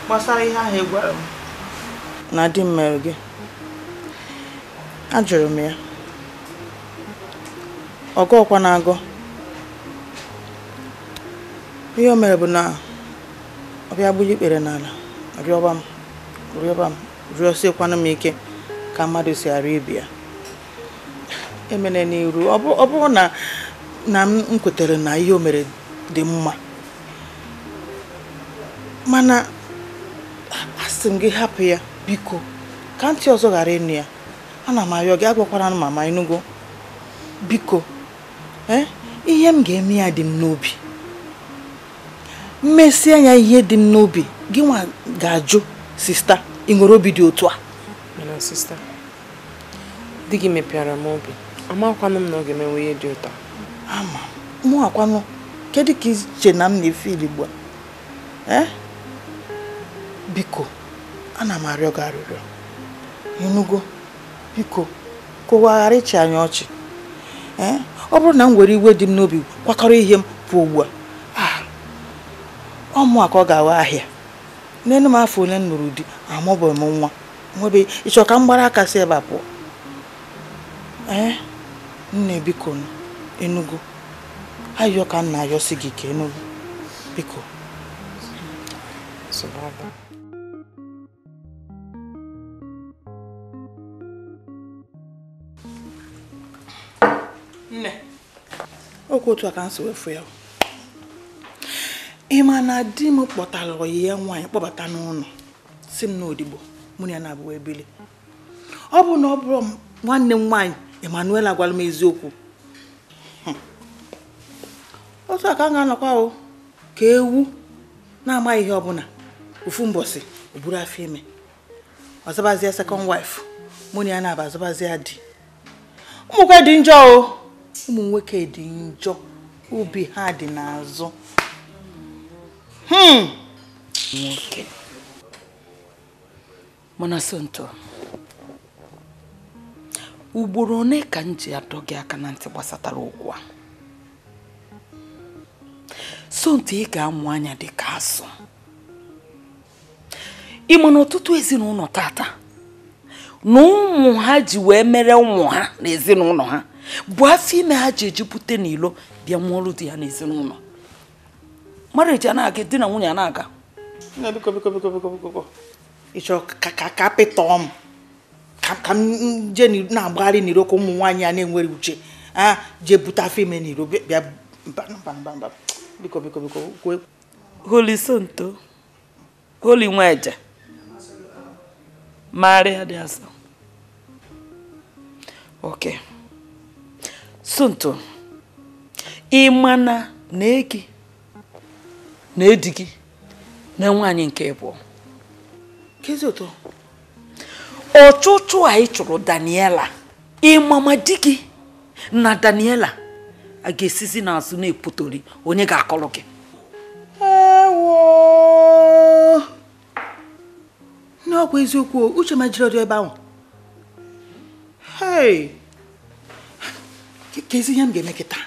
Gbasara ihe ahụ egwara m na di m mere gị ajụrụ m ya ọgọkwa na-agọ ihe o mere bụ na ọbịa gbuli ikpere n'ala rịọba m rịọsiekwanụ m ike ka mmadụ si arụ ibe ya emene n'iru ọ bụrụ na m kwetere na ihe o mere dị mma mana asị m gị hapụ ya biko ka ntị ọzọ ghara ịnụ ya ana m arịọ gị agwakwara m mama ịnụgo biko ihe m ga-eme ya dị m n'obi mmesi anya ihe dị m n'obi gị nwa ga-ajụ sista ị nwere obi dị otu a mana sista di gị mepịara m obi amakwanụ m na ọ ga-emenwe ihe dị ụtọ ama mụ akwanụ kedu ka iche na m na-efe Igbo biko ana m arịọ gị arịrịọ ịnụgo biko kụwa ghara ịchị anya ọchị ọ bụrụ na m were iwe dị m n'obi kwakọrọ ihe m pụọ ugbu a ọmụ a ka ọ ga-awa ahịa n'elu m afọ ole m nụrụ di amụbụ m nwa nwebe ịchọ ka m gbara aka si ebe a pụọ nne biko ịnụgo ayọ ka m na-ayọsi gị ka ịnụgo biko nne okwu otu a ka m si wefu ya ịma na di m kpọtara ya nwaanyị kpọbata n'ụlọ si m n'odigbo mụ na ya na-abụ ebili ọ bụ na ọ bụrụ nwanne m nwaanyị Emmanuel agwala m eziokwu otu a ka m ga-anọkwa ka ewu na-amaghị ihe ọbụla ofu mbọsị o buru afọ ime ọzọbazie second wife mụ na ya na-aba azọbazie di ụmụnwoke dị njọ ụmụ nwoke dị njọ obi ha dị n'azụ nwoke mana sonto ugboro one ka m ji adọ gị aka na ntị gbasatara okwu a sonto ị ga-amụ anya dị ka asụ ịma na ọtụtụ ezinụlọ tata na ụmụ ha ji wee mere ụmụ ha na ezinụlọ ha bụ afọ ime ha ji ejupụta n'ilo bịa mụọrụ di ya n'ezinụlọ marriage anaghị di na nwunye anaghị biko ịchọ ka pịtọọ m ka m je na-agbagharị n'iro ka ụmụ nwaanyị a na-enwere uche jee bute afọ ime n'iro bịa mba biko Holy Sonto Holy Nweje Maria dị asọ okay Sonto ịmana na-egi na-edi gị na nwaanyị nke bụ kezi ụtọ ọchụchụ anyị chụrụ Daniela ịmama di gị na Daniela a ga-esizi n'azụ na-eputori onye ga-akọrọ gị ewo n'ọkwa eziokwu uche mejiri ọdụ ebe ahụ Kezi ihe m ga-eme kịta.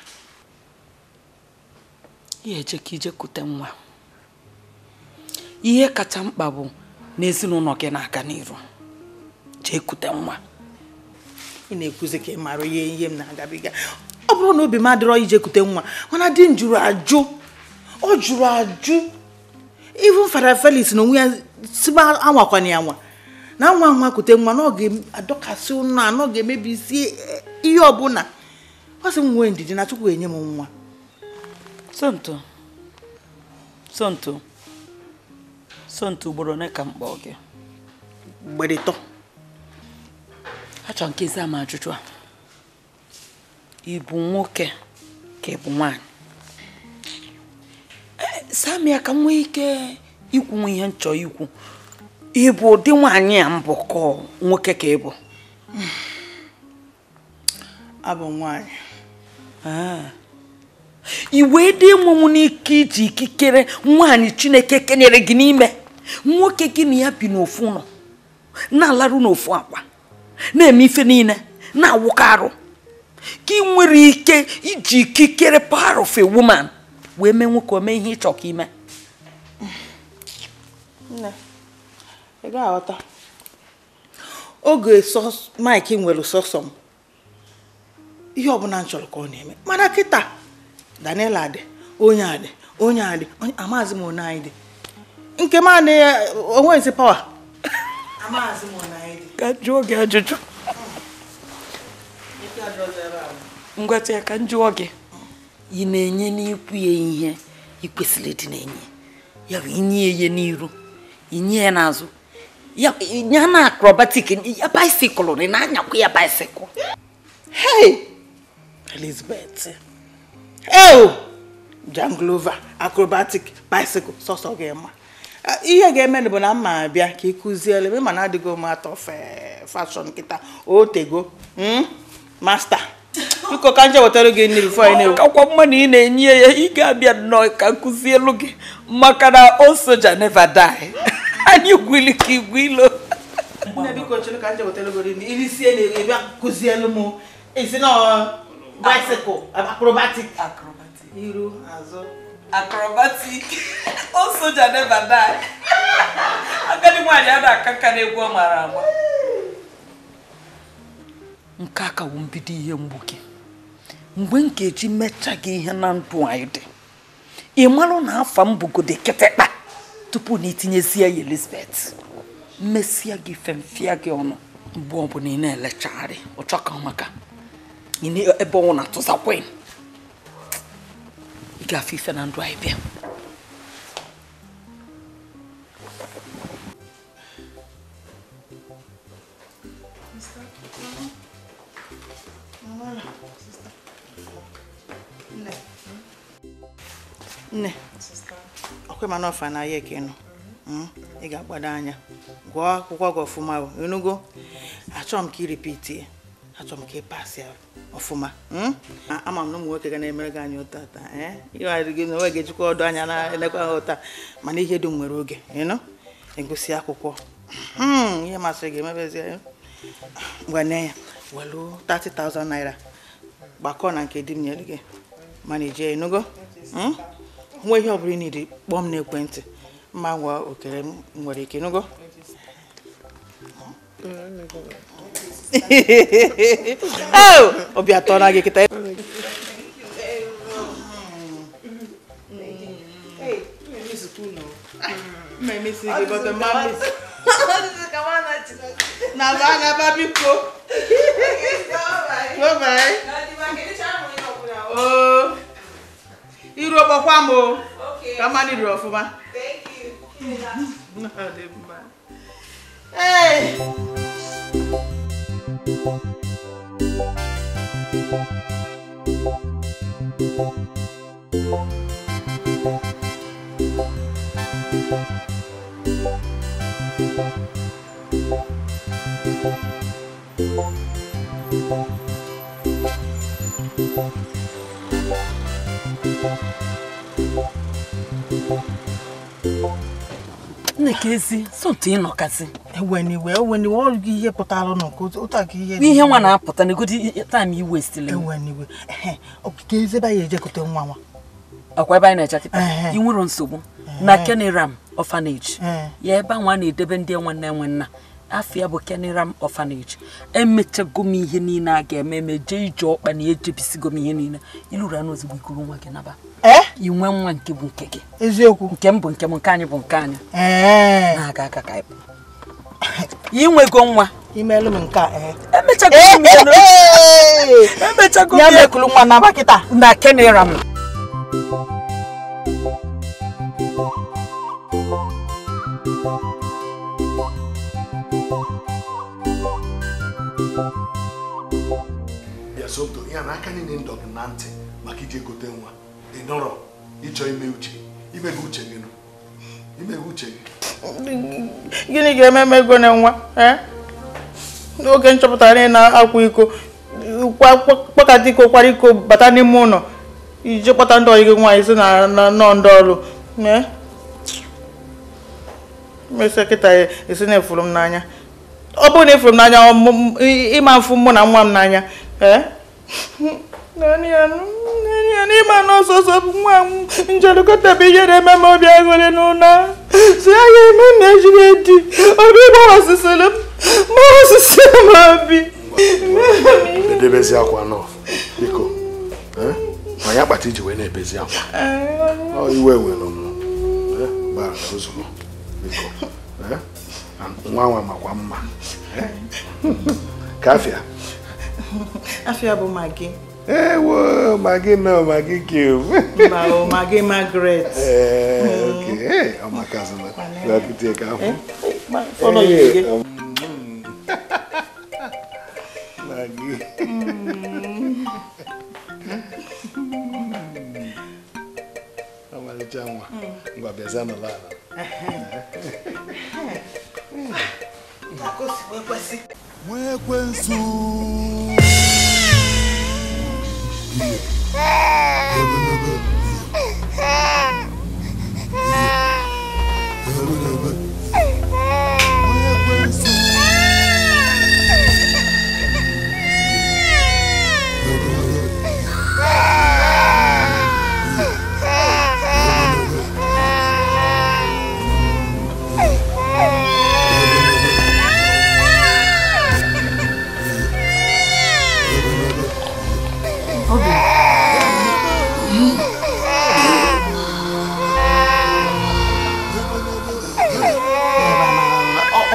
Ihe eje ka ije kute nwa. Ihe kacha mkpa bụ na ezinụlọ gị na-aga n'iru. Jee kute nwa. Ị na-ekwuzi ka ị mara ihe m na-agabiga. Ọ bụrụ na obi m adịrọ ije kute nwa, mana di m jụrụ ajụ. Ọ jụrụ ajụ. Even Father Felix na onwe ya siba anwakwana ya nwa. Na nwa kute nwa na ọ ga-adọkasị ụnụ a, na ọ ga-emebisi ihe ọbụla. Ọ sị m nwee ndidi na Chukwu enye m nwa. Sonto ugboro ne ka mkpọ gị. Gbedetọ. Achọ nkezi ama ajụjụ a. Ị bụ nwoke ka ị bụ nwaanyị? Samia ka m nwee ike ikwu ihe nchọ ikwu. Ị bụ ụdị nwaanyị a mbụ ka nwoke ka ị bụ? Abụ nwaanyị. I wee dị ịmụmụ n'ike iji ikikere nwaanyị Chineke kenyere gị n'ime. Nwoke gị na ya bi n'ofu ụlọ, na-alarụ n'ofu akwa, na-eme ife niile, na-awụka arụ. Ka ị nwere ike iji ikikere power of a woman wee mee nwoke ome ihe ịchọ ka ime. Nne, ị ga-aghọta. Oge Mike nwere sọsọ m, ihe ọbụla m chọrọ ka ọ na-eme. Mana kịta Daniel adị, onye adị, amaghịzị m onye anyị dị. Nke m adịghị onwezi pawa. Amaghịzị m onye anyị dị. Ka jụọ gị ajụjụ. Ngwata ya ka m jụọ gị. Ị na-enye n'ikwu ya ihe ị kwesịrị ịdị na-enye. Ya bụ inye ya n'iru, inye ya n'azụ. Ya na acrobatic, ya bicycle, ị na-anyakwa ya bicycle. Hey! Elizabeth. Janglover, acrobatic, bicycle, sọsọ ga-ema. Ihe ga-eme bụ na mma abịa ka ị kụziele me mana adịgo m atọ fashion kịta otego. Master. Biko ka nje wetara gị nri before anyị na-ewu. Akwa mma na ị na-enye ya, ị ga-abịa nnọọ ka kụzielu gị maka na o soja never die. Anyị gwili ka igwe ilo. Nne biko chere ka nje wetara gị nri. Iri sie na-ebe kụzielu m. Isi na bicycle, acrobatic. Iru, azụ. Acrobatic. O soja never die. Agadi nwaanyị a na-akaka na-egwu ọ mara agba. Nke aka wụ mbido ihe mgbu gị. Mgbe m ga-eji mecha gị ihe na ndụ anyị dị. Ị marụ na afa m bụgode kịtịkpa tupu na itinyezie ya Elizabeth. Mmesịa gị femfịa gị ọnụ. Mgbe ọ bụ na ị na-elechagharị, ụchọ ka maka. Ebe ọ na-atụzakwa ị ga-afụ ife na ndụ anyị bịa. Nne, ọkwe mana ọfa na ya eke nọ. Ị ga-agbado anya. Gụọ akwụkwọ gị ọfụma bụ. Enugo, achọrọ m ka ị repeat ya. Achọrọ m ka ị pass ya ọfụma. Ama m na ụmụ nwoke ga na-emere gị anya ụta taa. Ihe adịghị na onwe ga-ejikwa ọdụ anya na-elekwa ha ụta. Mana ihe dum nwere oge. Egosi akwụkwọ. Ihe masịrị gị emebezi ya. Ngwane ya, welu 30,000 naira. Gbakọ na nke di m nyere gị. Mana ije enugo. Nwe ihe ọ bụla ị nidi kpọọ m n'ekwentị. Mma gwa okere m nwere ike enugo. Obi atọ na gị kịta. Iru ọgbakwa m o. Ka mma n'iru ọfụma. Hey! Nekezi, something no kasi. When you all give Potalo, ihe nwa na-apụta na godi time you waste le. When okay, ze ba ye jekote nwa. Akwa ebe anyị na-eche kịta ị nwere nsogbu na Keniram orphanage ya ebe nwa na-edebe ndị nwanna afia bụ Keniram orphanage emechago m ihe niile a ga-eme meje ije ọkpa na ejebisigo m ihe niile iluru anụ ozugbo ikuru nwa gị naba i nwe nwa nke bụ nke gị eziokwu nke m bụ nke m nke anyị bụ nke anyị na-aga aka ka ịbụ inwego nwa imelu m nke emechago m ya mekulu nwa naba kịta na Keniram Soto ya na aka niile ndọ na ntị maka ije gote nwa ị nọrọ ịchọ ime uche imego uche gị nụ imego uche gị gịnị ga-eme ego na nwa n'oge nchọpụtara na-akwa iko kpakọta iko kwara iko bata n'ime ụlọ iji kpọta ndị ọyị gị nwaanyị si na nọ ndị ọrụ mesịa kịta esi na efuru m n'anya ọ bụrụ na efuru m n'anya ịma mfu mụ na nwa m n'anya n'ime n'ọsọsọ nwa m njelukọtabe ihe na-eme m Obiago n'ụlọ si agha eme m ejiri di obi gbawasịsịrị m osisi m obi edebezi akwa nọ biko ma ya kpata iji wee na-ebezi akwa iwe nwere gbara ozugbo biko nwa makwa mma ka afịa bụ Maggie. Ewo, Maggie no, Maggie Cube. Maggie Margaret. Okay. Oh my cousin. You have to take off. Follow you again. Maggie. Chama. Ngwa bezana lana. Mwekwensu.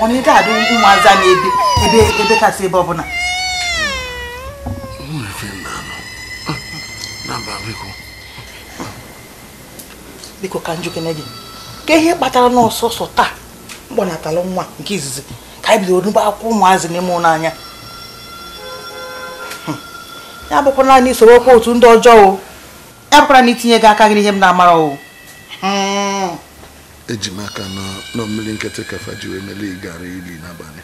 Onye ga-adụ ụmụaza ebe kasị ebe ọbụla. Biko ka njukene gị. Ka ihe kpatara n'ọsọsọ taa mkpọnatalụ nwa nke izizi ka anyị bidoro n'ụba akwụkwọ ụmụazị n'ime ụlọ anya. Ya bụkwa naanị isoro okwu otu ndị ọjọọ o. Ya bụkwa na itinye gị aka gị n'ihe m na-amara o. Eji m aka na mmiri nkịtị kafa ji wee mele ịgara ili n'abalị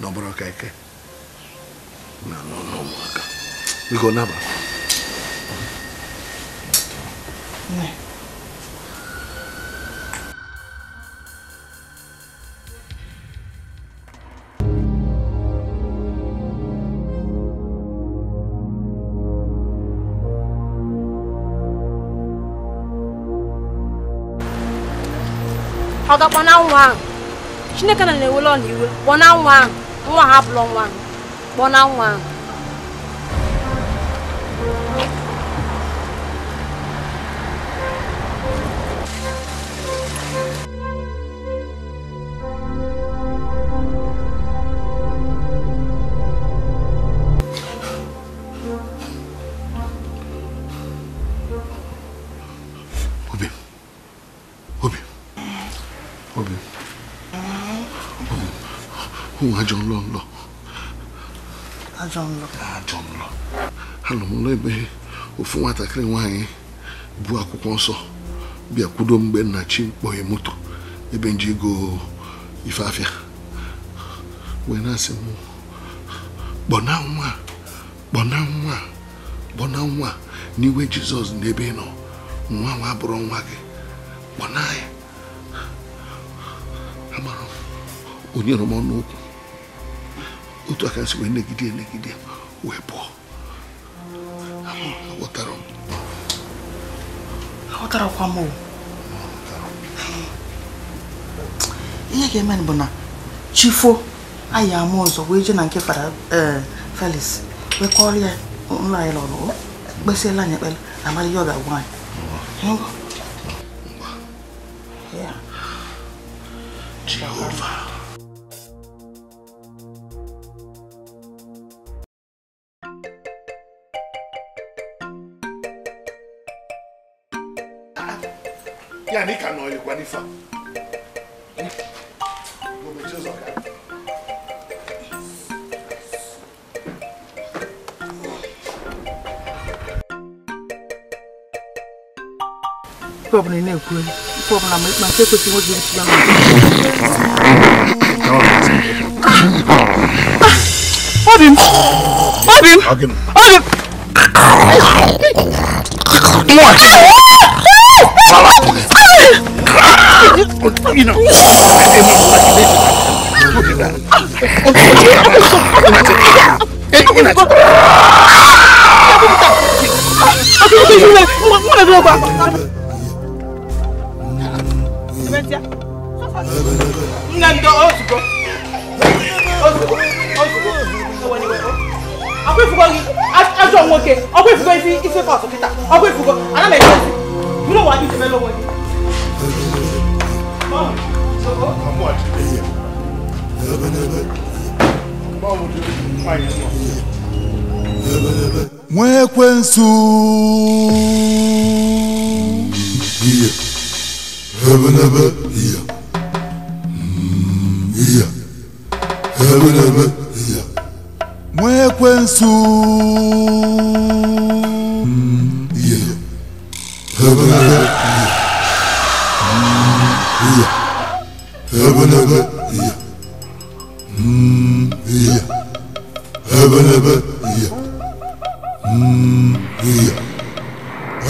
n'ọbụrụ ka ike na n'ụmụaka biko naba Oga kpọna nwa ahụ Chineke na na-ewele ọ n'iwe kpọna nwa ahụ nwa hapụrụ nwa ahụ kpọna nwa ahụ John Lolo. Hello, maybe ofu nwatakịrị nwanyị bụ akwụkwọ nsọ bịa kwudo mgbe nna chi kpọghị moto ebe nji go ife afịa wee na-asị m gbọna nwa n'iwe Jizọs n'ebe nọ nwa nwa bụrụ nwa gị gbọna ya amara onye nọ m ọnụ okwu otu aka si wee negide wee pụọ. Aghọtarakwa m ihe ga-eme bụ na chifo anyị ama ụzọ wee je na nke fara Felix wee kọrọ ya nla anyị lọrọ gbesiela anyị ekpere amara ihe ọ ga-agwa anyị. Jehova ya ni ka no ile kwa nifa go me chozo ka problem ni ku problem ma se ko si mo di ti na Obim you know, Mwekwensu here heaven here here heaven here Mwekwensu here heaven here heaven here here heaven here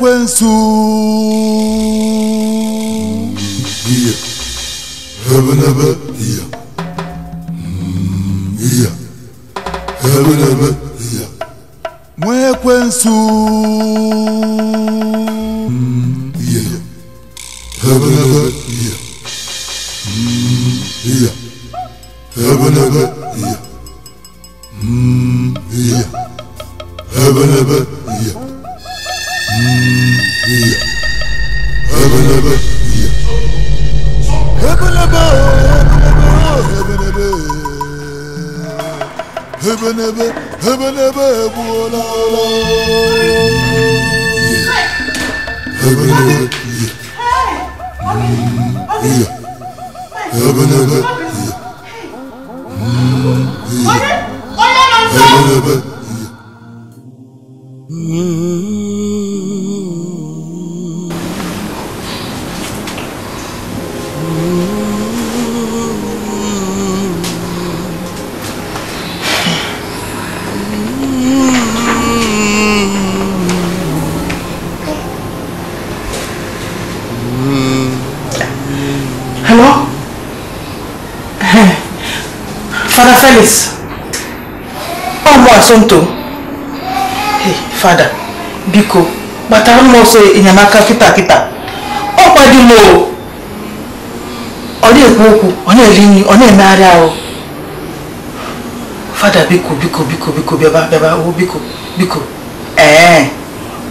Mwekwensu here heaven here here heaven here Mwekwensu here heaven here here heaven here here heaven here Father Felix, tonto. Fada, biko, batara m ọsọ enyemaka kita. Ọ kwa di m o. Ọ na-ekwu okwu, ọ na-eri nri, ọ na-emegharị ahụ. Fada, biko, bịaba, o biko.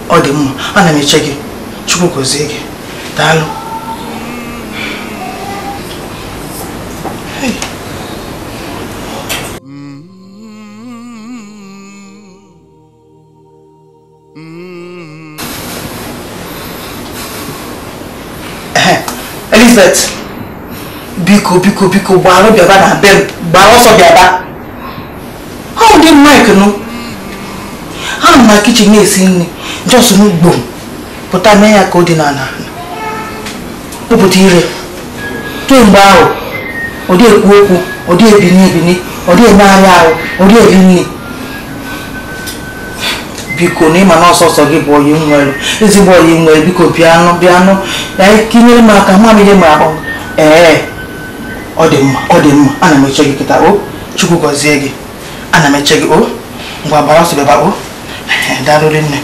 Ọ dị mma, ana m eche gị. Chukwu gozie gị. Daalụ. Elizabeth, biko, gbara bịaba na be m, gbara ọsọ bịaba. Ọ dị Mike nụ. Ha nọ na kichin na-esi nri, Jos n'ugbo pụta mee ya ka ọ dị n'ala. Kpụpụta ire. Kemgbe ahụ, ọ dị ekwu okwu, ọ dị ebini, ọ dị emegharị ahụ, ọ dị eri nri. Biko, na ịma na ọsọsọ gị bụ onye nwere, ezigbo onye nwere, biko bịanụ, ya kinyere m aka, mma m ihe m ahụ. Ọ dị mma, ana m eche gị kịta, o Chukwu gọzie gị, ana m eche gị, o ngwa gbara ọsọ bịaba, o daalụ nne.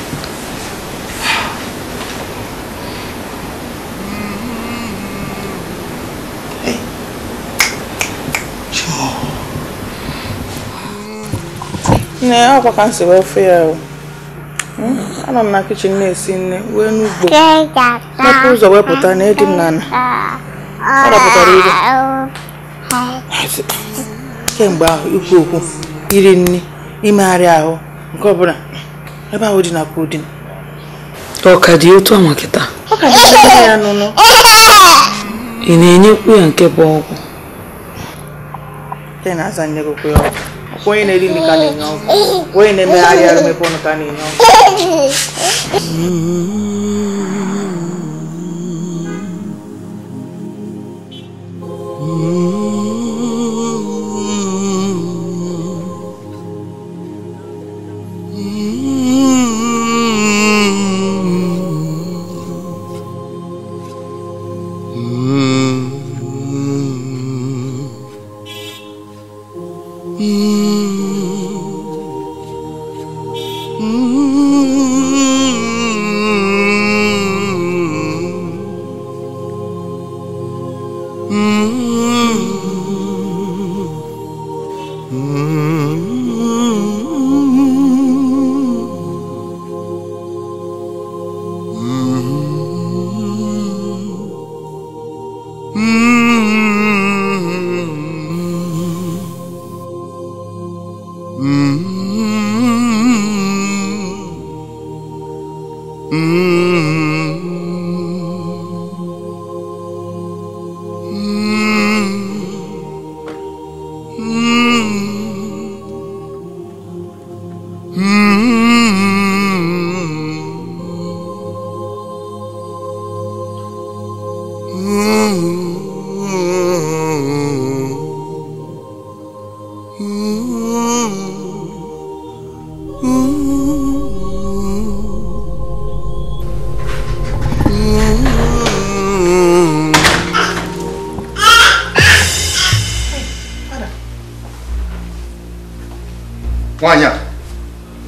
Nne, akwa ka nsi wee fụ ya o. Ana m na kichin na-esi nne wee n'ugbo mepụ ụzọ wepụta na edi m n'ala. Ọ rapụtara ire. Kemgbe ahụ ikwu okwu, iri nri, imegharị ahụ, nke ọbụla ebe ahụ dị na kodin. Ọ ka dị otu a kịta. Ọ ka dị ya nụnụ. Ị na-enyekwu ya nke bụ ọgwụ? Ke na-aza nne gị okwu ya ọgwụ. Onye na-eri nri ka na-enye ọgwụ. Onye na-emegharị arụ mepe ọnụ ka na-enye ọgwụ.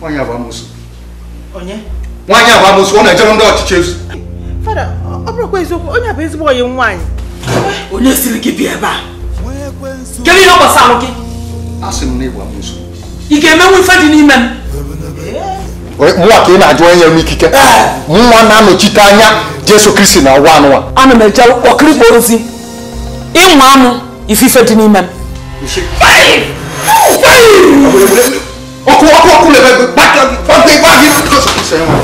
Onye abamusu. Onye? Nwanyị abamusu ọ na-ejere ndị ọchịchị ezu. Fada, ọ bụrụkwa eziokwu, onye bụ ezigbo onye nwanyị. Onye siri gị bịa ebe a? Kedu ihe ọ gbasara gị? Asị m na ịgba amusu. Ị ga-emenwu ife dị n'ime m? Nwa ka ị na-ajụ onye m ikike. Nwa na-anọchite anya Jesu Kristi na ụwa anụwa. Ana m eje ọkịrịkpọ ozi ịmụ amụ ife dị n'ime m. Ọkụ lebe gbagbe Jesu Kristi ya nwa.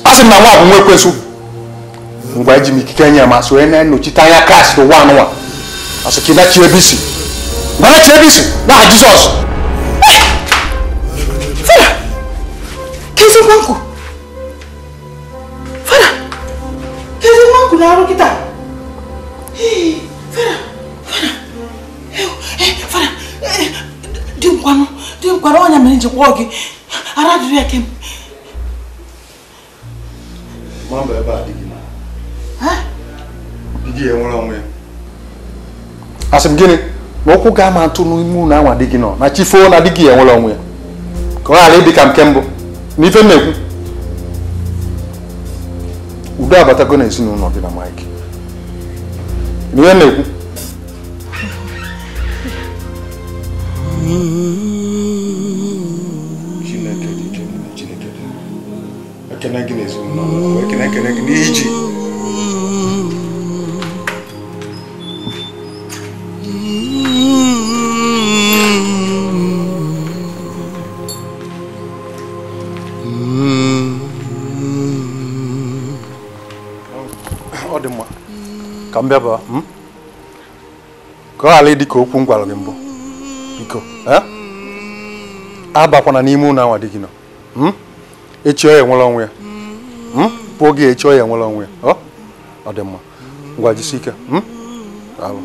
Asị m na nwa bụ nwa ekwesu mgbe eji m ikike nye ma so onye na-enochite anya Kraịst ụwa anụwa asị ka ị na-achị ebe isi na-achị ebe isi n'aha Jizọs. Fada, kezi nwanku. Fada, kezi nwanku na-arụ kịta. Fada, Dimkwano Onye mere njikwa gị. Ara jụrụ ya kem. Mamba ebe a dịghị na. Dịghị enwere onwe ya. Asị m gịnị? Ma okwu ga-ama atụ n'ime ụlọ anwa dịghị nọ na chifo na dịghị enwere onwe ya. Ka ọ ghara ịdị ka nke mbụ. N'ife m na-ekwu. Udo abatago na ezinụlọ gị na Mike. N'ihe m na-ekwu. Chineke dị Chineke dị. Ekene gị na ezinụlọ. Ekene gị n'iji. Ọ dị mma. Ka m bịa ba. Ka ọ ghara ịdị ka okwu m gwara gị mbụ. Biko, abakwana n'ime ụlọ anwa dị gị nọ. Echi ọ ya enwere onwe ya. Pụọ gị echi ọ ya enwere onwe ya. Ọ dị mma. Ngwa jisi ike. Daalụ.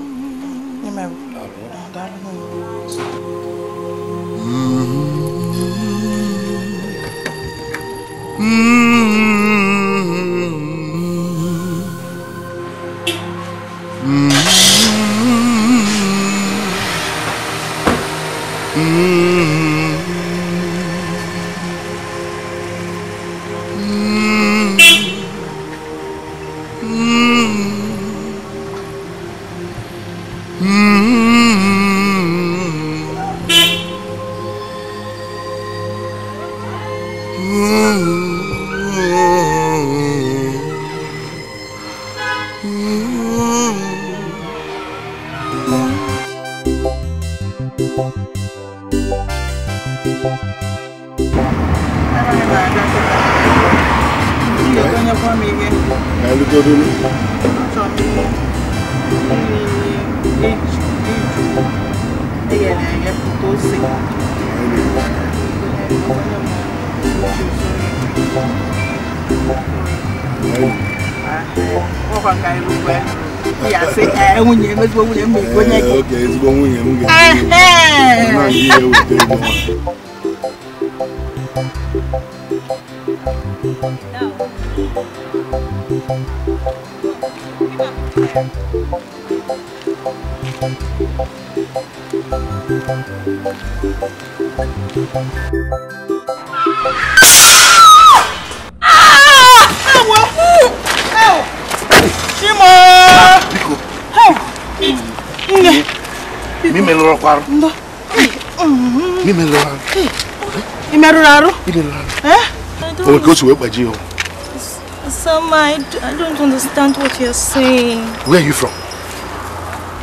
Sama, I don't understand what you're saying. Where are you from?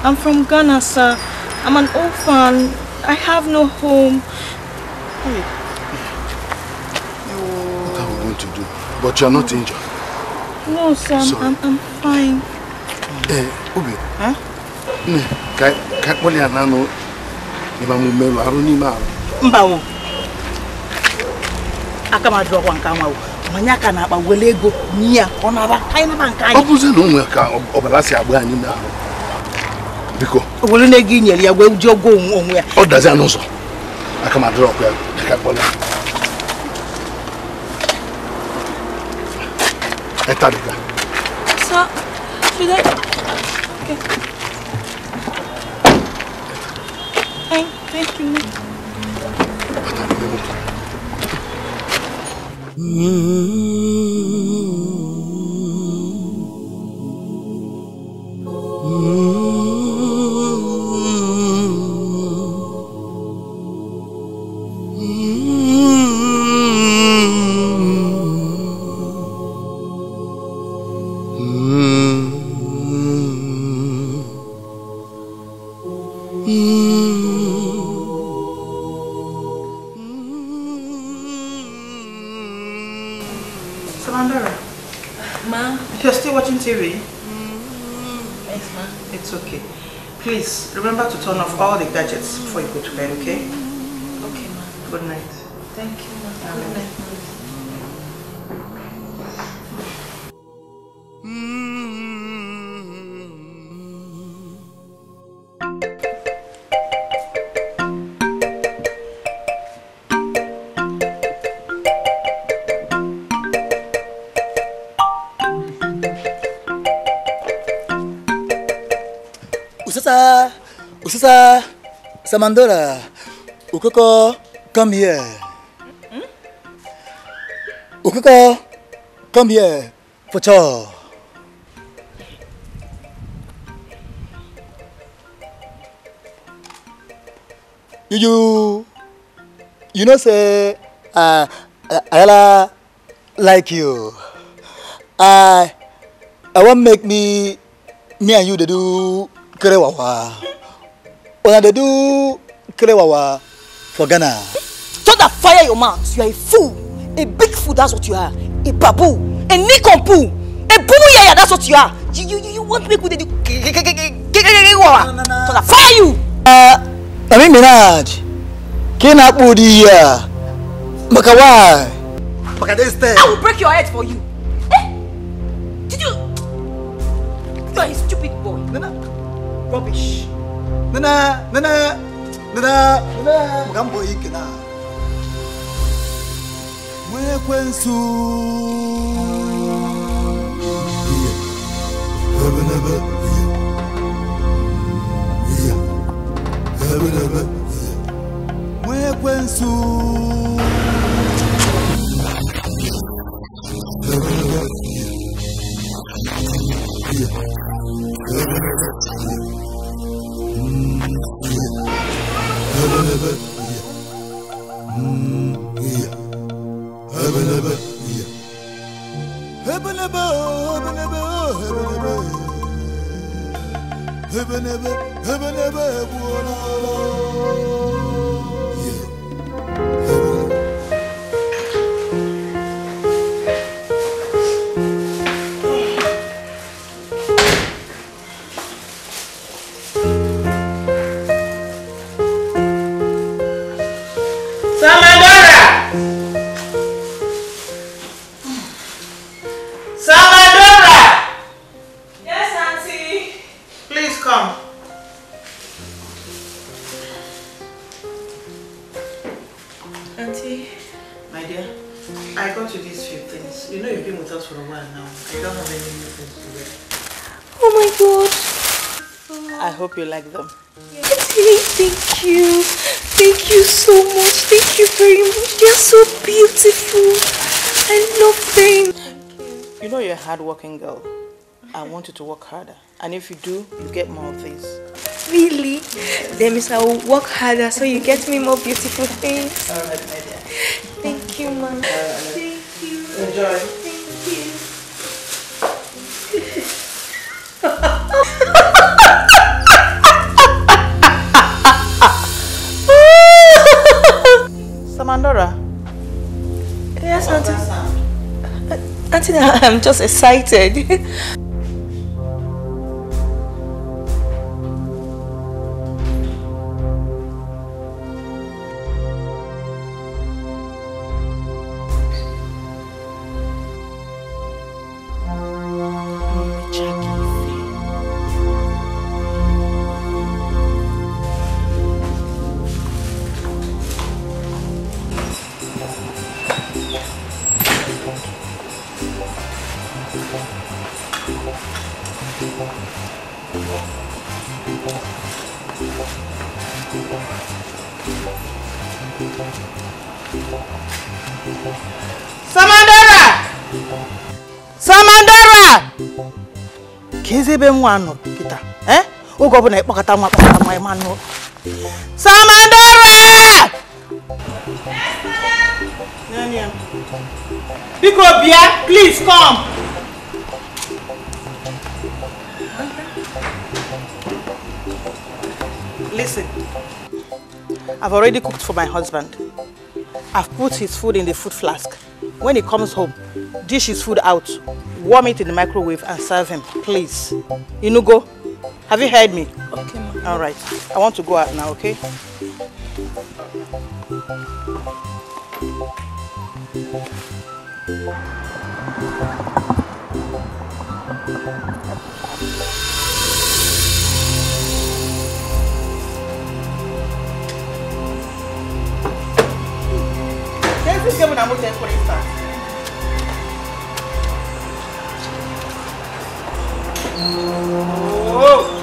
I'm from Ghana, sir. I'm an orphan. I have no home. What are we going to do? But you're not injured. No, sir. I'm fine. Obi. Huh? What are you Mbawo. Akama draw one kama. Manyaka na ba welego nia onaba kaina bankai. Obuze no nwe ka obalasi agba ani na. Biko. Wolu na gi nyeli agwa jogo onwe ya. O dazi anoso. Akama draw kwa ka bola. Etadika. Sir, should I? Okay. Thank you. Remember to turn off all the gadgets before you go to bed, okay? Okay, ma. Good night. Thank you, ma. Good night, ma. Ntisa, Samandora, Ukoko, come here. Ukoko, come here for chow. You know say I like you. I want make me and you they do kerewawa. When they do kerewawa for Ghana. Don't that fire your mouth. You are a fool. A big fool, that's what you are. A babu. A nikompu. A bumu yaya, that's what you are. You want me to do don't that fire you. I mean Minaj. Kina Budi here. Makawai. I will break your head for you. Eh? Did you? You are a stupid boy. Nana. Rubbish. Nana. Mugambo ikena. Mwekwensu. You like them. Thank you. Thank you so much. Thank you very much. They're so beautiful. I love them. You know you're a hard-working girl. I want you to work harder. And if you do, you get more of these. Really? That means I will work harder so you get me more beautiful things. All right, my dear. Thank you, Mom. Thank you. Enjoy. Thank you. Samandora? Yes, Auntie, I'm just excited. Kizebe mwano kita. Ugo bu na ikpokata nwa kpokata nwa imanu. Samandora! Nanya. Biko bia, please come. Listen. I've already cooked for my husband. I've put his food in the food flask. When he comes home, dish his food out, warm it in the microwave and serve him, please. Inugo, have you heard me? Okay, Mom. All right. I want to go out now, okay? This game I'm going for instance. Oh.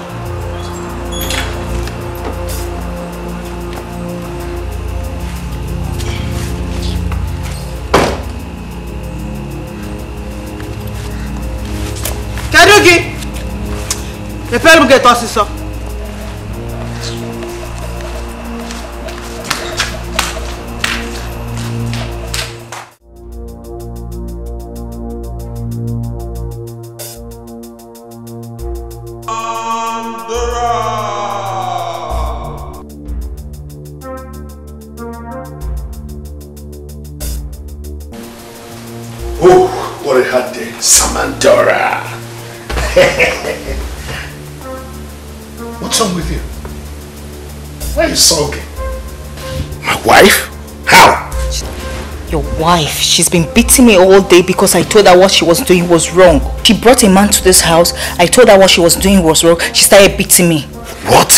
Mepere m gate ọsịsọ. Oh, what a hot day, Samantha. What's wrong with you? Why are you sulking? My wife? How? Your wife, she's been beating me all day because I told her what she was doing was wrong. She brought a man to this house. I told her what she was doing was wrong. She started beating me. What?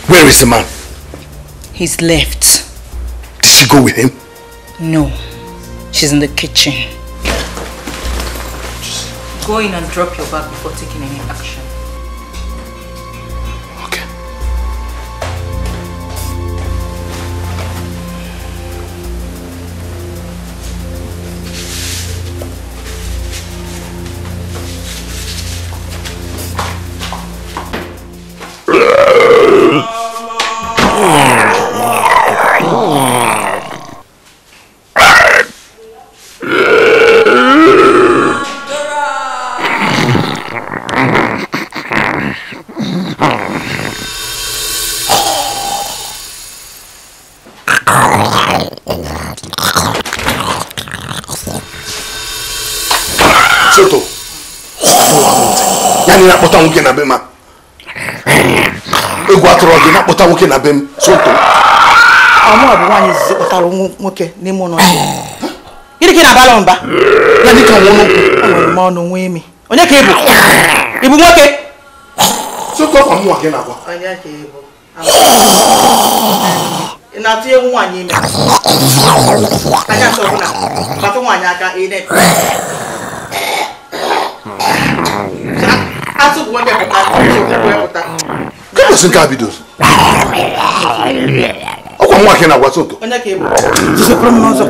Where is the man? He's left. Did she go with him? No. She's in the kitchen. Go in and drop your bag before taking any action. Okay. Soto. Yani nakpota nwoke na be ma. Egwu atụrụ gị nakpota nwoke na be m. Soto. Ọmụ bụ nwaanyị zizi kpọtara nwoke n'ime ụlọ. Gịnị ka ị na-abala mba? Ya dịka nwụnụ. Enwere m ọnụ nwe imi. Onye ka ị bụ? Ị bụ nwoke? Soto ọkwa mụnwa gị na-agwa. Onye ka ị bụ? Ị na-atụ egwu nwaanyị ime? Anya achọ ọbụla. Kpatụ nwaanyị aka ị na-ekwu. Atụ bụ nwoke pụta. Gịnị si nke a bido? Ọkwa mụnwa gị na-agwa Soto. Onye ka ị bụ? Jisepụrụ m n'ụzọ.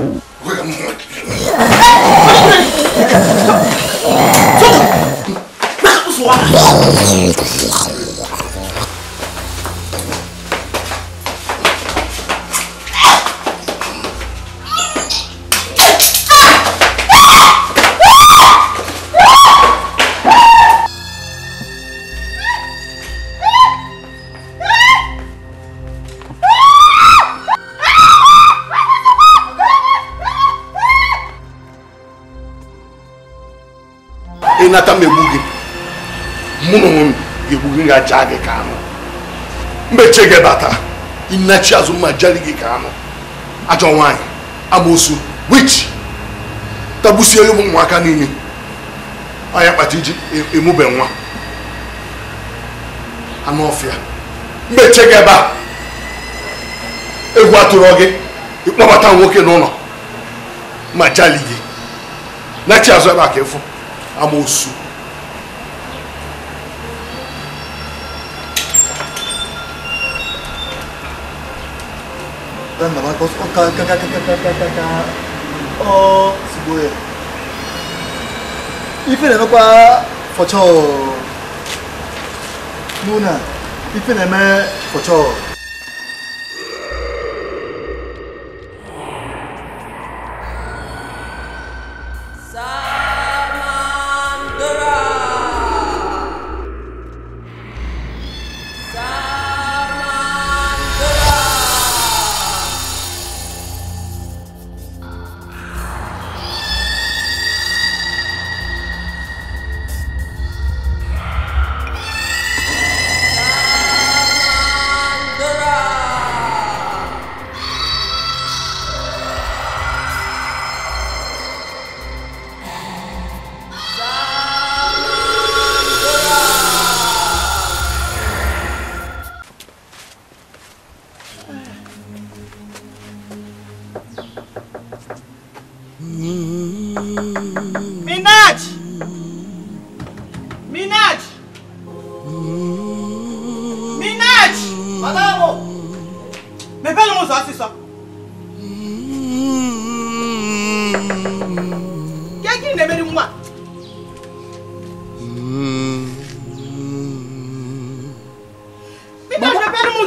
Nata megbu gị mụ na onwe m ga-egbu gị ga-aja gị ka anụ mmeche gị bata ịnachi azụ mma jali gị ka anụ ajọ nwaanyị amoosu wich tagbusie ụmụ ụmụaka niile anya kpata iji emube nwa anụ ọfịa mmeche gị ebe a egwu atụrụ gị ịkpọbata nwoke n'ụlọ ma jali gị nachi azụ ebe a ka ịfụ amosu. Dan nama kos oh sibuye. Ife na kwa focho. Nuna. Ife na me focho.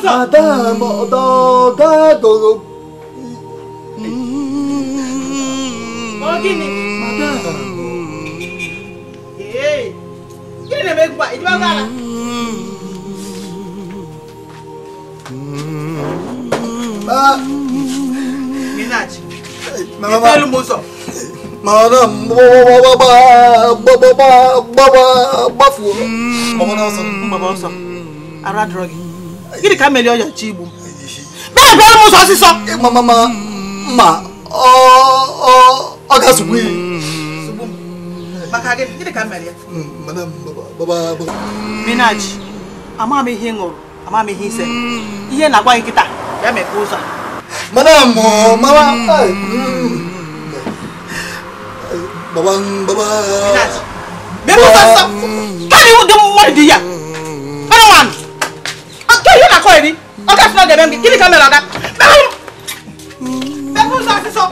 Madam, go. Gini. Madam. Hey. Gini na make ba? Idu agala. Minachi. Mama. Tell Muso. Madam, bafu. Baba Oso. Ara drogi. Gini ka meli oya chi igbu. Ba tell Muso siso. Ma. Oga subu. Maka gini ka meli ya. Madam, baba. Minachi. Ama me ihe ngoro. Ama me ihe ise. Ihe na gwa nkita. Ya me ko uzo. Madam, mama. Baba. Minachi. Me ko uzo. Kani wo dem mo di ya. Ana wan. Okay, you na ko edi. Okay, so dem bi. Gini ka meli oga. Me ko uzo siso.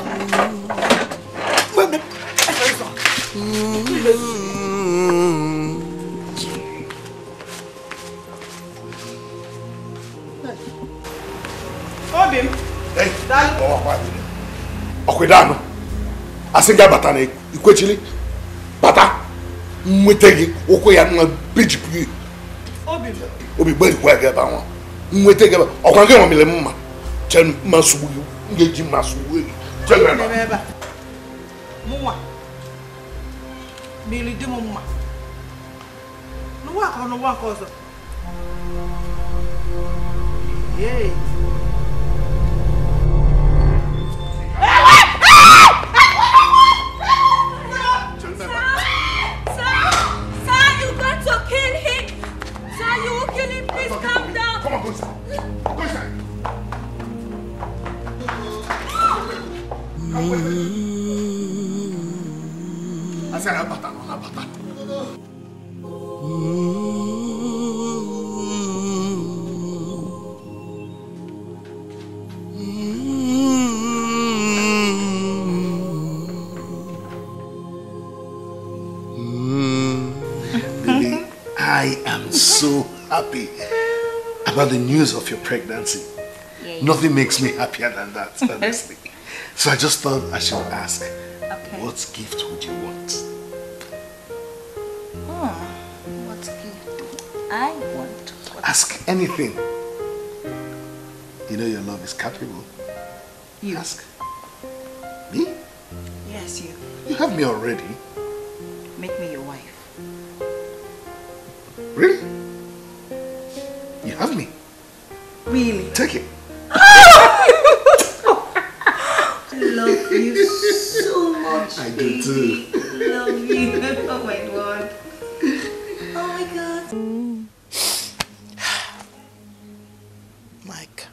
Obim. Hey, Okwedano. Asinga batana ikwechili. Bata. Mwetegi oko ya nwa bijipi. Obim. Obi gberi kwa ga ba won. Mwetegi ba. Okwange mo mele mma. Chen masubu. Ngeji masubu. Chen ba. Muwa. Mili di mumma. No wa ko so. Yay. I am so happy about the news of your pregnancy. Yeah. Nothing makes me happier than that, honestly. So I just thought I should ask, what gift would you want? What gift do I want? Ask anything. You know your love is capable. You. Ask. Me? Yes, you. You have me already. Make me your wife. Really? You have me? Really? Take it. I love you so much. I do too. I love you. Oh my God. Oh my God. Mike.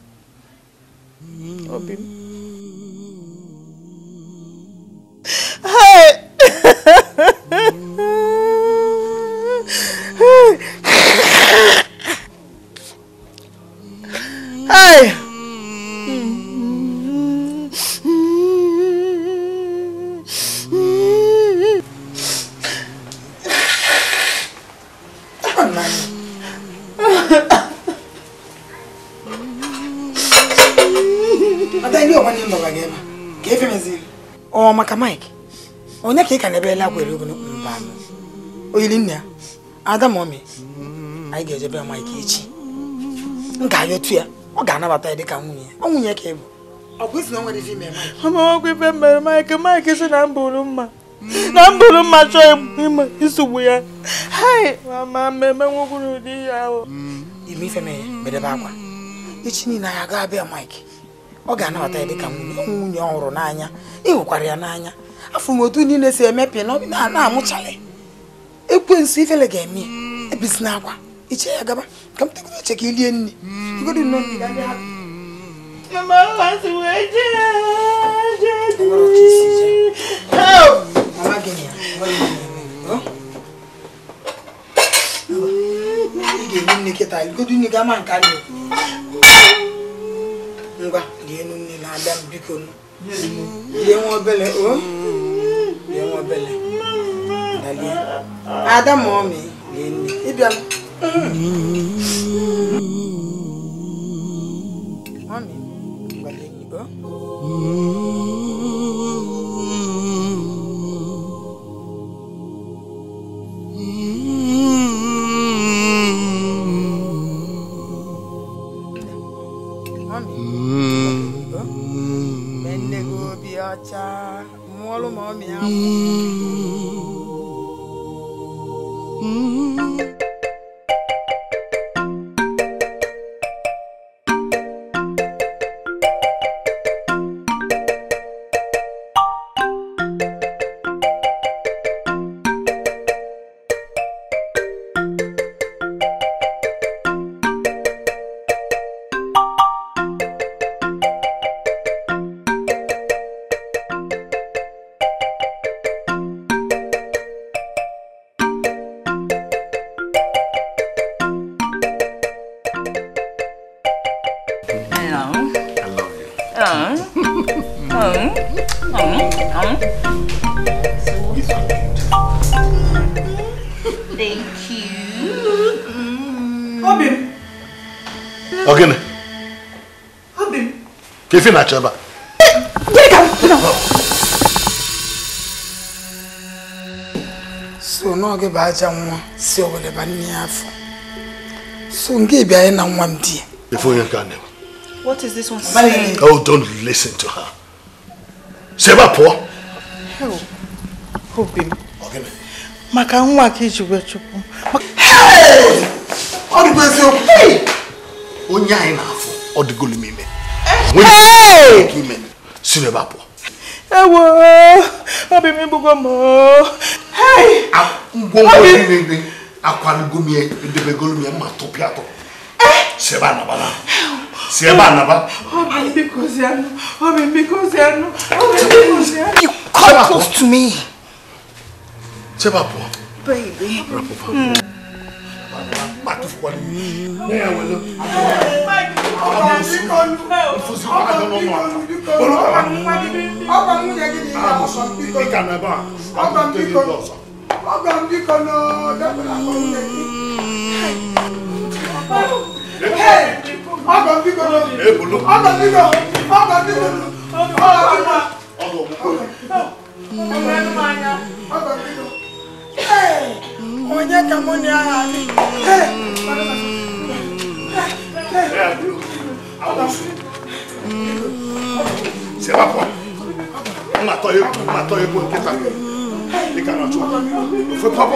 Obi. Hey! Hey! Oh, maka Mike. Onye ka ị ka na-ebele akwa ere ogono mba anụ. Oyili nne ya. Ada mommy. Anyị ga-ejebe Mike echi. M ga-ayọtu ya. Ọ ga-anabata ya dịka nwunye. Ọ nwunye ka ị bụ. Ọ bụ isi na nwere ife mere Mike. Ama ọgwụ ife mere Mike si na mbụrụ mma. Na mbụrụ mma chọọ ịma isogbu ya. Hai, mama mmemme nwogwuru ụdị ya ahụ. Ime ife mere bedebe akwa. Echi niile ya ga-abịa Mike. Ọ ga-anabata ya dịka nwunye ọhụrụ n'anya. Ịhụkwara ya n'anya. Afọ m otu niile si emepe na-amụchale. Ekwensu ifele ga-eme. Ebisi n'akwa. Iche ya gaba. Ka m tegoro eche ka ilie nri. Igodo nnọọ ndị ga-abịa ha. Mama wants to wait. Mama gịnị ya? Ị ga-enye nne kịta. Igodo nri ga-ama nke anyị. Ngwa, lie nne na-abịa m biko nụ. Lie nwa obele, o? Lie nwa obele. Dalie. Ada mommy, lie nne. Ịbịa m. dị ọcha mụọlụ ma ọ mịa Ogene. Kefi na chaba. So no ge ba aja nwa si owele ba ni afọ. So nge bia na nwa mdi. Before you can. What is this one saying? Oh, don't listen to her. Seba po. Obim. Ogene. Maka nwa ka ijigwe chukwu. Hey! Hey! Onye anyị na-afụ ọdịgolu m ime. Hey! Ime. Sine bapo. Ewo! Obi m bugo mo. Hey! Ngwongwo ime akwalugo m edebegolu m ma topia to. Seba na bala. Seba na ba. Obi because you Come close to me. Seba po. Baby. Onye ka mo ni ara ni. C'est pas quoi. On attend pour que ça. Les canons. Il faut pas.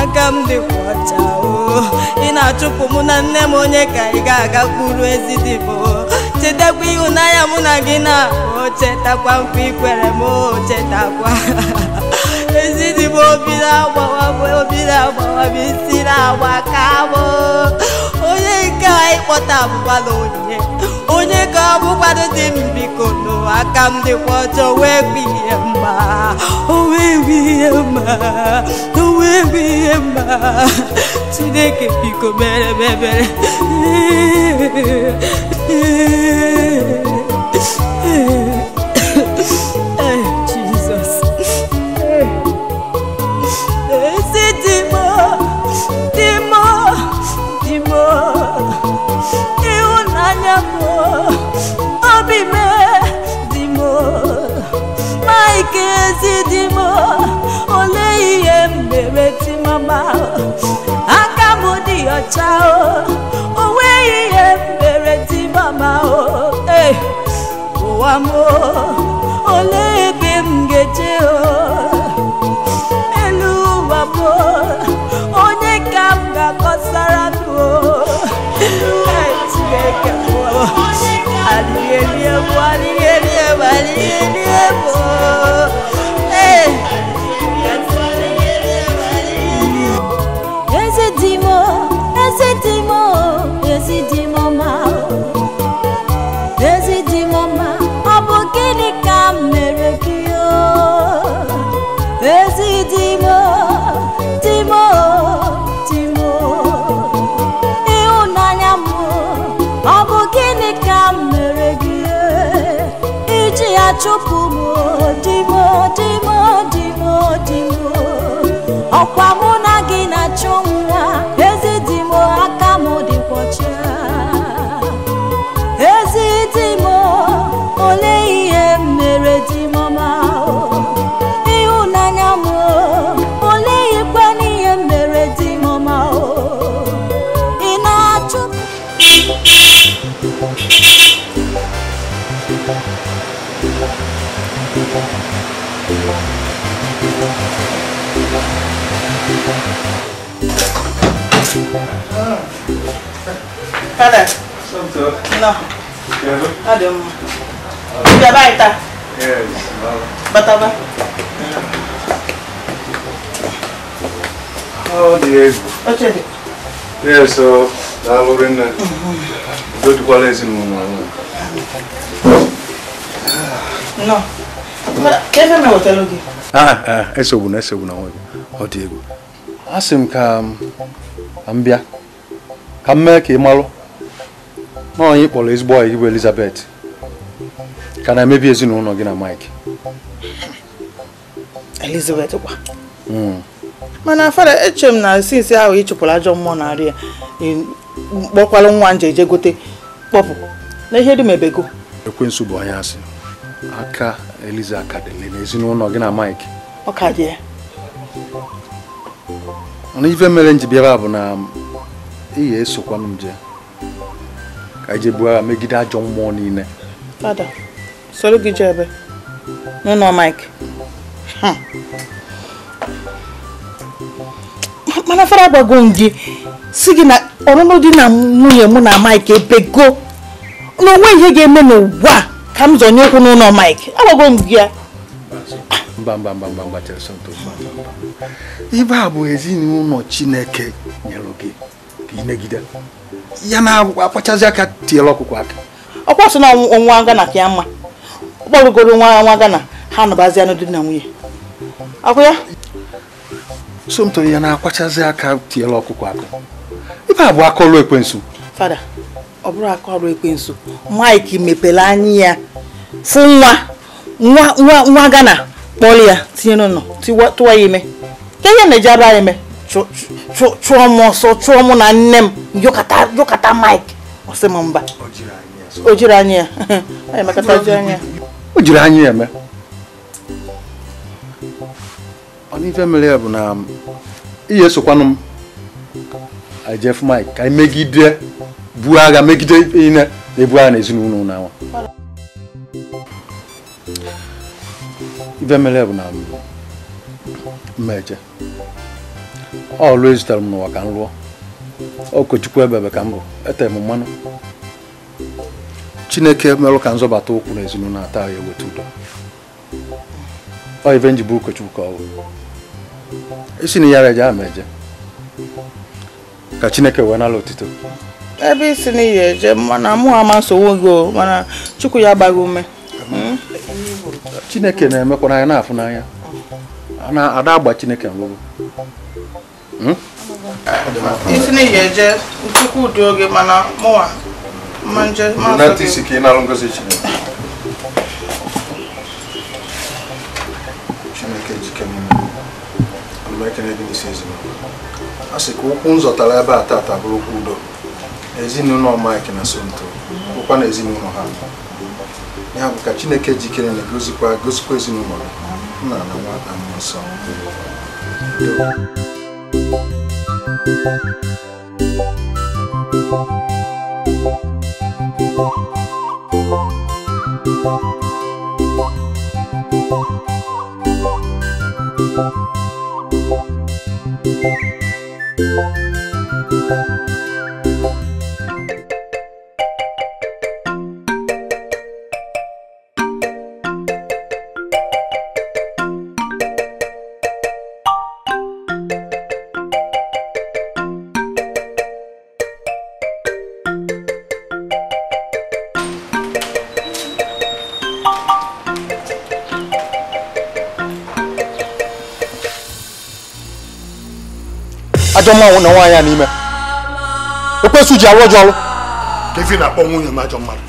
Agam de kwachao ina chupu muna nne m onye ka ị ga-aga kwuru ezidibo chetakwa ịhụnanya mụ na gị na o chetakwa mkpa ikwere m o chetakwa ezidibo obi na-agbawa bisi na-agba ka m onye nke anyị kpọta abụkwala onye ka ọ bụkwado dị m biko aka m dịkwa ọcha wee gbu ihe mma Chineke biko mere ebere Akezidimo, ole mereti mama. Akamudi ochao, owe mereti mama. Hey, oamo, ole bimgeje elu wabo, onye kamga kosaradu. Hey, tigeke wo, aliyeliebo. Hey. Ezidimo ma. Ezidimo ma. Abogini kamere kiyo. Ezidimo, Timo. Iunanyamu. Abogini kamere kiyo. Iji achupumo. Dimo. Okwa muna gina chunga. Ezidimo akamo di pocha. Ezidimo ole iye meredimo mao. Iunanyamu ole ikwani iye meredimo mao. Inachu. Father. No. Adam. Udah baita. Yes. Bataba. Oh, Diego. Okay. Yes, so lalu Nnenna. Dua kuala sini mama. No. Kevin me hotel lagi. Eso buna hoy. Oh Diego. Asim kam ambia. Kamme ke malo. No yi police boy Igbo Elizabeth. Can I maybe ezinu no gina Mike? Elizabeth kwa. Mana fara echem na since ahụ ịchụpụrụ ajọ mmụọ na arịa. Kpọkwala nwa nje je gote kpọpụ. Na ihe dị mebego. Ekwensu bụ anya asị. Aka Eliza akadele na ezinu no gina Mike. Ọka dị ya. Ana ife mere nji bịara bụ na ihe esokwa m je. Ka je bua megide ajọ mmụọ niile. Fada. Soro gị je ebe. No Mike. Mana fara gbago nji si gị na ọnụnụ dị na nwunye mụ na Mike ebego. Na onwe ihe ga-eme n'ụwa ka m zonye okwu n'ụlọ Mike. Agbago m gị ya. Mba Chelsonto. Ibe a bụ ezinụlọ Chineke nyere gị ka ị megide. Ya na akpachazi aka tiela ọkụkụ aka. Ọkwa sị na nwa Gana ka ya mma. Ọkpọrọgoro nwa Gana ha nọbazi anụ dị na nwunye. Akwa ya? Somto ya na akpachazi aka tiela ọkụkụ aka. Ibe a bụ aka ọrụ ekwensu. Fada, ọ bụrụ aka ọrụ ekwensu. Mike mepere anya ya. Fụ nwa Gana kpọrọ ya tinye n'ụlọ tụwa ya ime. Ka ihe na-eji aba ya eme. Chụọ m ọsọ, chụọ mụ na nne m yọkata Mike. Ọ sị m mba. O jiri anya ya. Anyị makata ji anya. O jiri anya ya eme. Ọ n'ife mere ya bụ na ihe esokwanụ m Jeff Mike ka megide bu agha megide ihe na-ebu agha n'ezinụlọ na nwa. Ife mere ya bụ na mmeje. Always zitere m n'ụwa ka m lụọ. Okochukwu ebebe ka m bụ. Ete m mmanụ. Chineke merụ ka nzọbata okwu n'ezinụlọ na taa ya eweta udo. Ọ ife nji bụ Okochukwu ka ọ bụ. Isi na ya reje ama eje. Ka Chineke wee nala otito. Ebe isi na ihe eje mana mụ ama nsogbu gị mana Chukwu ya agbaghị ume. Chineke na-emekwa n'anya na-afụ n'anya. Ada agba Chineke ngwụgwụ. Isi na ihe eje Chukwu dị oge mana mụwa manje ma Ntisa ka ị na-alụ ngozi Chineke. Chineke jike m. Alụmeke na-ebi n'isi ezinụlọ. Asị ka okwu nzọtara ebe a tata bụrụ okwu udo. Ezinụlọ Mike na Sonto. Bụkwa na ezinụlọ ha. Ya bụ ka Chineke jikere na-egosikwa ezinụlọ nna na nwa na mmụọ nsọ. Ajọ mmanwụ na nwaanyị a n'ime ekwesu ji arụ ọjọọ ọrụ ka ife na-akpọ nwunye m ajọ mmadụ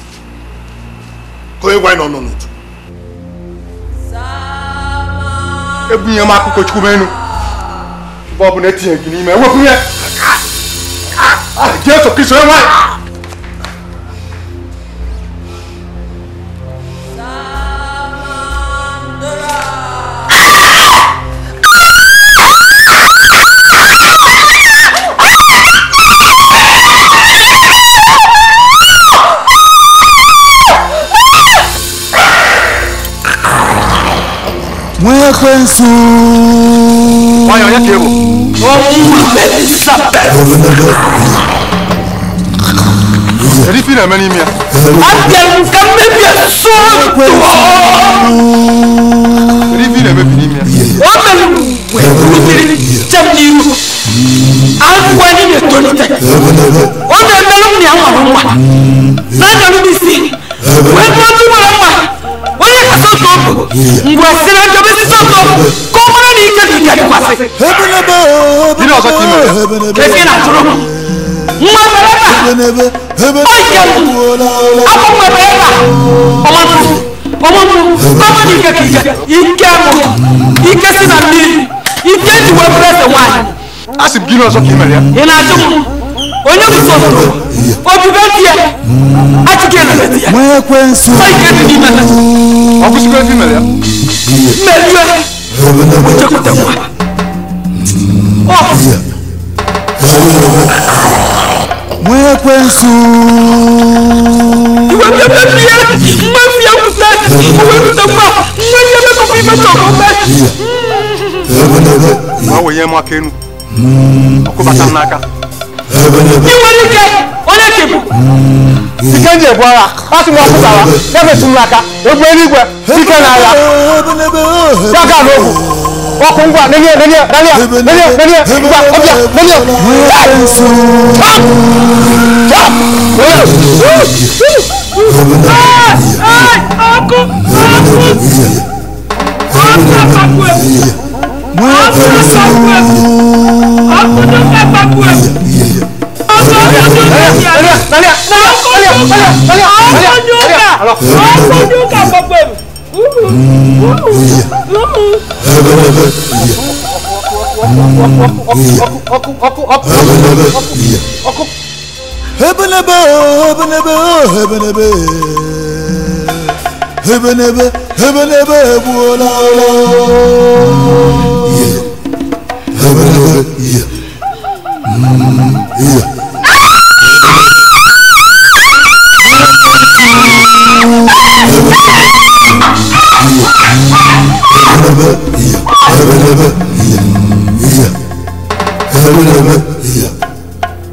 ka onye gwa nọ n'otu ebunye m akụkọ Chukwu menu ebe ọ bụ na etinye gị n'ime ewepụ ihe Jesu Kristo onye nwaanyị Mwekwensu Wanya onye ka ebo Eri fi na-eme n'ime ya Abịa ka mmebi asụsụ Eri fi na-emebi n'ime ya O mere wetiri chem n'ihu Agwụgwa anyị na-etolite O na-emelụ m ya nwa nwa Na-anya m isi Wee ndị nwere nwa Onye kasị otu obu Mgbe siri njobe isi soto Ka ọ mara na ike dị ike dịkwasị Gịnị ọzọ ka ime Kefi na-atụrụ m Nwa mere ebe Oike m Abụ m ebe ebe Ọmụmụ Ọmụ ike ka ike mụ Ike si na mmiri Ike ji wee bụrụ eze nwaanyị Asị m gịnị ọzọ ka ime ya Ị na-ajụ m Onye bụ soto Obibe di ya Achịke na beti ya Mwekwensu Oike dị n'ime na Ọ kwụsịgo efi mere ya Mmeriwe Ochekwute nwa Mwekwensu Iwe bebe ya Mmefi ya kwute Iwe kwute nwa Mmefi ya mekọpụ ime chọkọ Ma wee nye m aka enu ọkụbata m n'aka Iwe ike Onye kebụ Ike nje bụ agha asị m ọkụtara na-efetu m n'aka egwu eluigwe ike na agha ya ga n'obu ọkụ ngwa nenye ngwa ọbịa nenye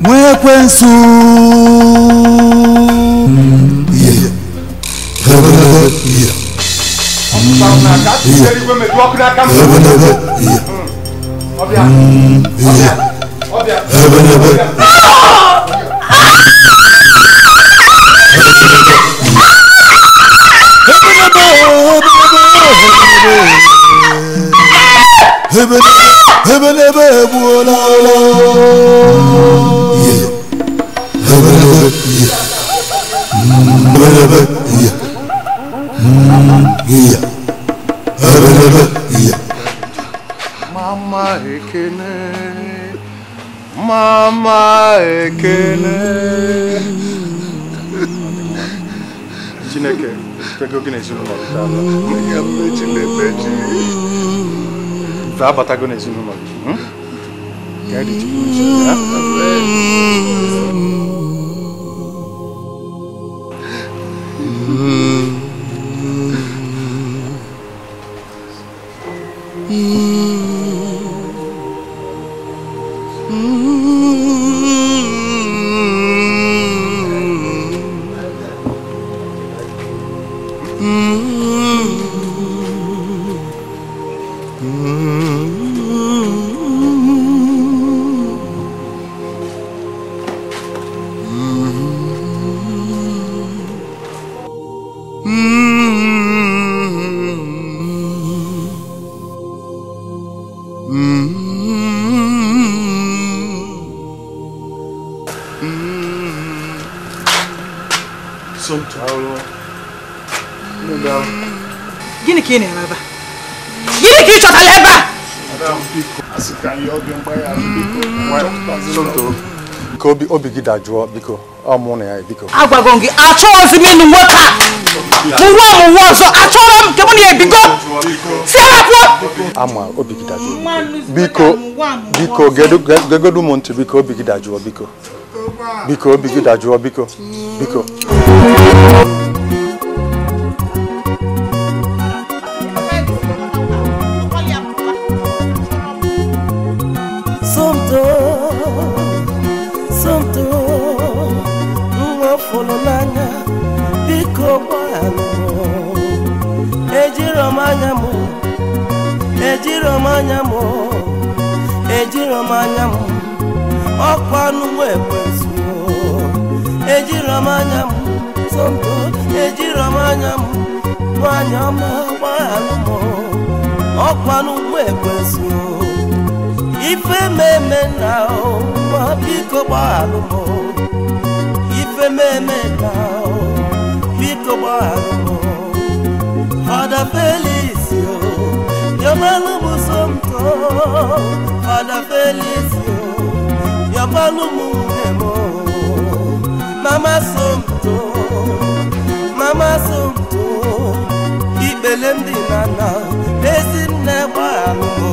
Mwekwensu Mama ekene Chineke Chicago Guinness, you know, Batago is in the get it. Gini kini baba. Gini kini chota leba. Tonto. Obi dajuo biko. Amone ya biko. Agbagongi achozi minu wota. Muwa so achoro kemuni e biko. Siara po. Ama obi dajuo. Biko gegodu monte biko obi dajuo biko. Biko obi dajuo biko. Biko. Ejiromanyamo okwanu wekwesu ejiromanyamo sonto ejiromanyamo wanyama walumo okwanu wekwesu ife meme nao mabiko walumo ife meme nao biko walumo Father Felicio Yabalumu Somto, Father Felicio, Yabalumu Nemo, Mama Somto, Ibelendi Nana, Esin Nebalumo,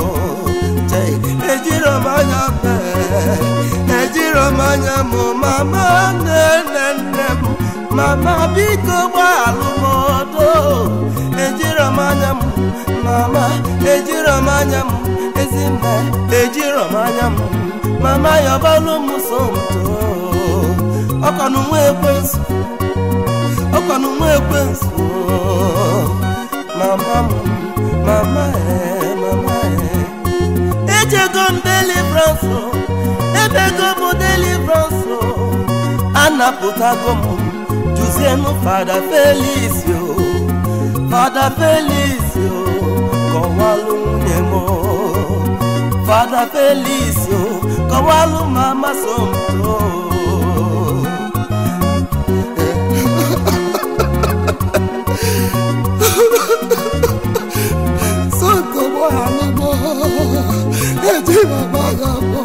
Ejiromanyamo, Mama Nenem, Mama Biko Walumodo, Ejiromanyamo. Mama, ejiromanyam, ezimba, ejiromanyam. Mama, yabalumu somto. Okanu mwekwensu. Mama, Ejegom deliverance, ebegom deliverance. Anaputagom, Juzienu Father Felicio. Kawalu Nemo, Father Felicio, Kawalu Mama Somto. Sonko Bohanimo, Ejima Bagamo.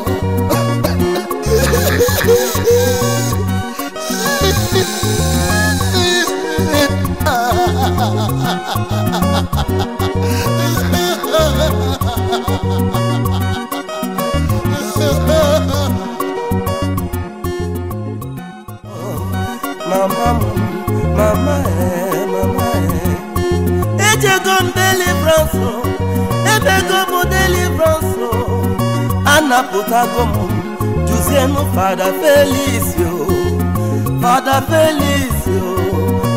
Mama, Ejegom deliverance, ebegom deliverance. Anaputagom, Juzienu Father Felicio,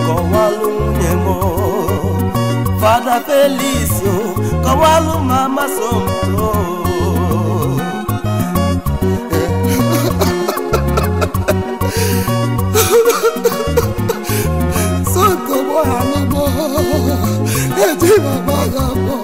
Kawalu Nemo, Father Felicio, Kawalu Mama Somto. Sonko Bohanimo, Ejima Bagamo.